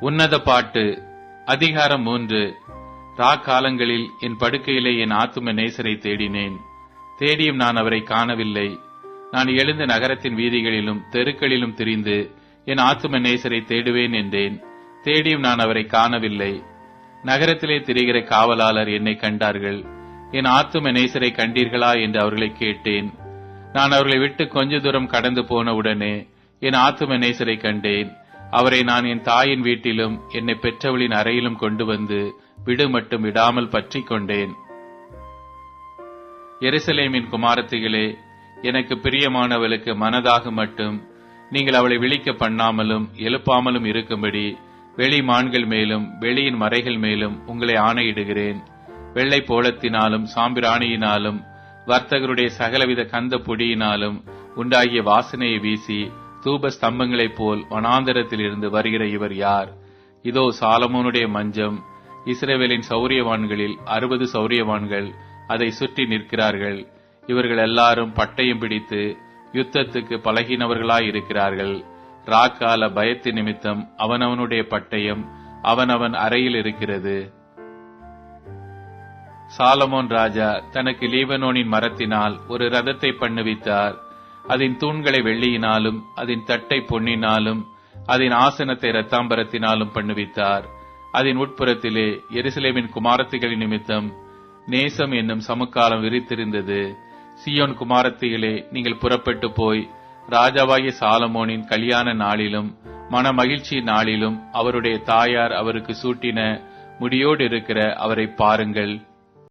உன்னத பாட்டு அதிகாரம் 3. காலங்களில் என் படுக்கையிலே என் ஆத்தும நேசரை தேடினேன். தேடியும் நான் அவரை காணவில்லை. நான் எழுந்த நகரத்தின் வீதிகளிலும் தெருக்களிலும் திரிந்து என் ஆத்தும நேசரை தேடுவேன் என்றேன். தேடியும் நான் அவரை காணவில்லை. நகரத்திலே திரிகிற காவலாளர் என்னை கண்டார்கள். என் ஆத்தும நேசரை கண்டீர்களா என்று அவர்களை கேட்டேன். நான் அவர்களை விட்டு கொஞ்ச தூரம் கடந்து போன உடனே என் ஆத்தும நேசரை கண்டேன். அவரை நான் என் தாயின் வீட்டிலும் என்னை பெற்றவளின் அறையிலும் கொண்டு வந்து விடு மட்டும் விடாமல் பற்றி கொண்டேன். எருசலேமின் குமாரத்திகளே, எனக்கு பிரியமானவளுக்கு மனதாக மட்டும் நீங்கள் அவளை விழிக்க பண்ணாமலும் எழுப்பாமலும் இருக்கும்படி வெளி மான்கள் மேலும் வெளியின் மறைகள் மேலும் உங்களை ஆணையிடுகிறேன். வெள்ளை போலத்தினாலும் சாம்பிராணியினாலும் வர்த்தகருடைய சகலவித கந்த பொடியினாலும் உண்டாகிய வாசனையை வீசி தூப ஸ்தம்பங்களைப் போல் வனாந்தரத்தில் இருந்து வருகிற இவர் யார்? இதோ சாலமோனுடைய மஞ்சம். இஸ்ரவேலின் சௌரியவான்களில் 60 சௌரியவான்கள் அதை சுற்றி நிற்கிறார்கள். இவர்கள் எல்லாரும் பட்டயம் பிடித்து யுத்தத்துக்கு பழகினவர்களாயிருக்கிறார்கள். ராக்கால பயத்து நிமித்தம் அவனவனுடைய பட்டயம் அவனவன் அறையில் இருக்கிறது. சாலமோன் ராஜா தனக்கு லீபனோனின் மரத்தினால் ஒரு ரதத்தை பண்ணுவித்தார். அதன் தூண்களை வெள்ளியினாலும் அதன் தட்டை பொன்னினாலும் அதன் ஆசனத்தை இரத்தாம்பரத்தினாலும் பண்ணுவித்தார். அதன் உட்புறத்திலே எருசலேமின் குமாரத்திகளின் நிமித்தம் நேசம் என்னும் சமுக்காலம் விரித்திருந்தது. சீயோன் குமாரத்திகளே, நீங்கள் புறப்பட்டு போய் ராஜாவாகிய சாலமோனின் கல்யாண நாளிலும் மன மகிழ்ச்சி நாளிலும் அவருடைய தாயார் அவருக்கு சூட்டின முடியோடு இருக்கிற அவரை பாருங்கள்.